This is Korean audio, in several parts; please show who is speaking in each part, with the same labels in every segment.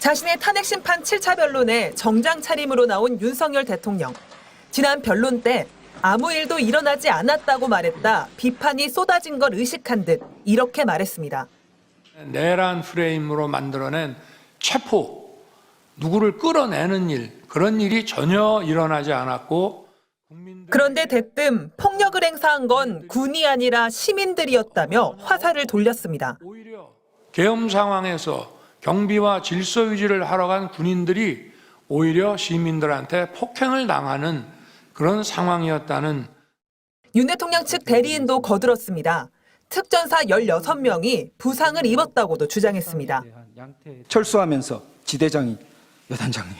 Speaker 1: 자신의 탄핵 심판 7차 변론에 정장 차림으로 나온 윤석열 대통령. 지난 변론 때 아무 일도 일어나지 않았다고 말했다 비판이 쏟아진 걸 의식한 듯 이렇게 말했습니다.
Speaker 2: 내란 프레임으로 만들어낸 체포, 누구를 끌어내는 일, 그런 일이 전혀 일어나지 않았고
Speaker 1: 그런데 대뜸 폭력을 행사한 건 군이 아니라 시민들이었다며 화살을 돌렸습니다.
Speaker 2: 오히려 계엄 상황에서 경비와 질서 유지를 하러 간 군인들이 오히려 시민들한테 폭행을 당하는 그런 상황이었다는.
Speaker 1: 윤 대통령 측 대리인도 거들었습니다. 특전사 16명이 부상을 입었다고도 주장했습니다.
Speaker 3: 철수하면서 지대장이 여단장님,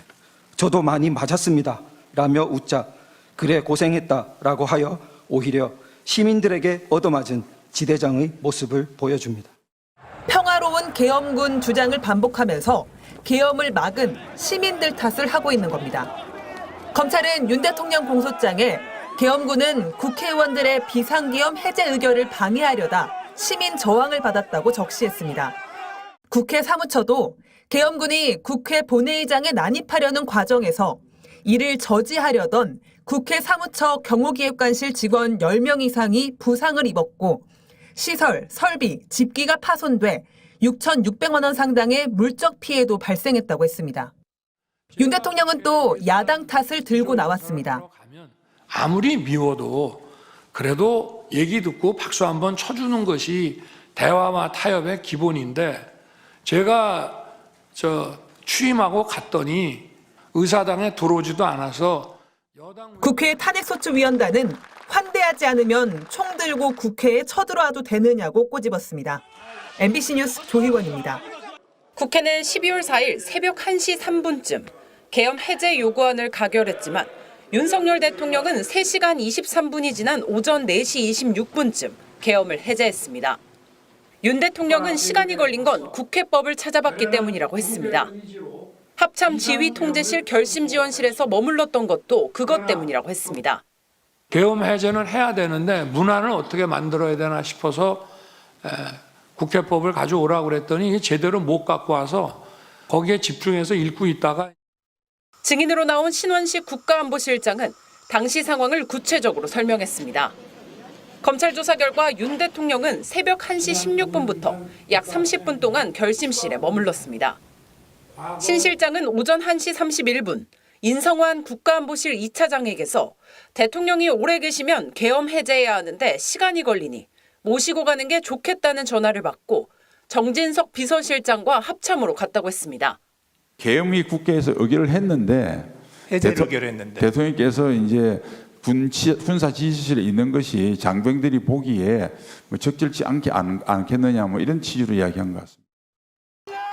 Speaker 3: 저도 많이 맞았습니다 라며 웃자 그래 고생했다라고 하여 오히려 시민들에게 얻어맞은 지대장의 모습을 보여줍니다.
Speaker 1: 평화로운 계엄군 주장을 반복하면서 계엄을 막은 시민들 탓을 하고 있는 겁니다. 검찰은 윤 대통령 공소장에 계엄군은 국회의원들의 비상계엄 해제 의결을 방해하려다 시민 저항을 받았다고 적시했습니다. 국회 사무처도 계엄군이 국회 본회의장에 난입하려는 과정에서 이를 저지하려던 국회 사무처 경호기획관실 직원 10명 이상이 부상을 입었고 시설, 설비, 집기가 파손돼 6,600만 원 상당의 물적 피해도 발생했다고 했습니다. 윤 대통령은 또 야당 탓을 들고 나왔습니다.
Speaker 2: 아무리 미워도 그래도 얘기 듣고 박수 한번 쳐주는 것이 대화와 타협의 기본인데 제가 취임하고 갔더니 의사당에 들어오지도 않아서
Speaker 1: 국회 탄핵소추위원단은 환대하지 않으면 총 들고 국회에 쳐들어와도 되느냐고 꼬집었습니다. MBC 뉴스 조희원입니다.
Speaker 4: 국회는 12월 4일 새벽 1시 3분쯤 계엄 해제 요구안을 가결했지만 윤석열 대통령은 3시간 23분이 지난 오전 4시 26분쯤 계엄을 해제했습니다. 윤 대통령은 시간이 걸린 건 국회법을 찾아봤기 때문이라고 했습니다. 합참 지휘통제실 결심지원실에서 머물렀던 것도 그것 때문이라고 했습니다.
Speaker 2: 계엄 해제는 해야 되는데 문안을 어떻게 만들어야 되나 싶어서 국회법을 가져오라고 그랬더니 제대로 못 갖고 와서 거기에 집중해서 읽고 있다가.
Speaker 4: 증인으로 나온 신원식 국가안보실장은 당시 상황을 구체적으로 설명했습니다. 검찰 조사 결과 윤 대통령은 새벽 1시 16분부터 약 30분 동안 결심실에 머물렀습니다. 신 실장은 오전 1시 31분 인성환 국가안보실 2차장에게서 대통령이 오래 계시면 계엄 해제해야 하는데 시간이 걸리니 모시고 가는 게 좋겠다는 전화를 받고 정진석 비서실장과 합참으로 갔다고 했습니다.
Speaker 5: 계엄이 국회에서 의결을 했는데 대통령께서 이제 군사 지휘실에 있는 것이 장병들이 보기에 적절치 않겠느냐 이런 취지로 이야기한 것 같습니다.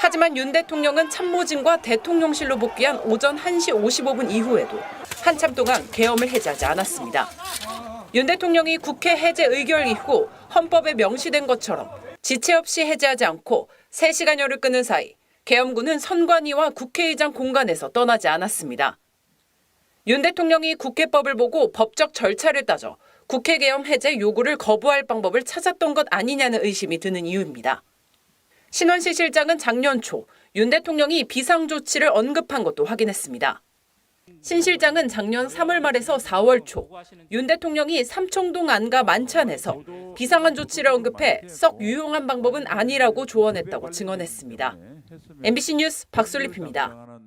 Speaker 4: 하지만 윤 대통령은 참모진과 대통령실로 복귀한 오전 1시 55분 이후에도 한참 동안 계엄을 해제하지 않았습니다. 윤 대통령이 국회 해제 의결 이후 헌법에 명시된 것처럼 지체 없이 해제하지 않고 3시간여를 끄는 사이 계엄군은 선관위와 국회의장 공간에서 떠나지 않았습니다. 윤 대통령이 국회법을 보고 법적 절차를 따져 국회 계엄 해제 요구를 거부할 방법을 찾았던 것 아니냐는 의심이 드는 이유입니다. 신원식 실장은 작년 초 윤 대통령이 비상조치를 언급한 것도 확인했습니다. 신 실장은 작년 3월 말에서 4월 초 윤 대통령이 삼청동 안가 만찬에서 비상한 조치를 언급해 썩 유용한 방법은 아니라고 조언했다고 증언했습니다. MBC 뉴스 박솔립입니다.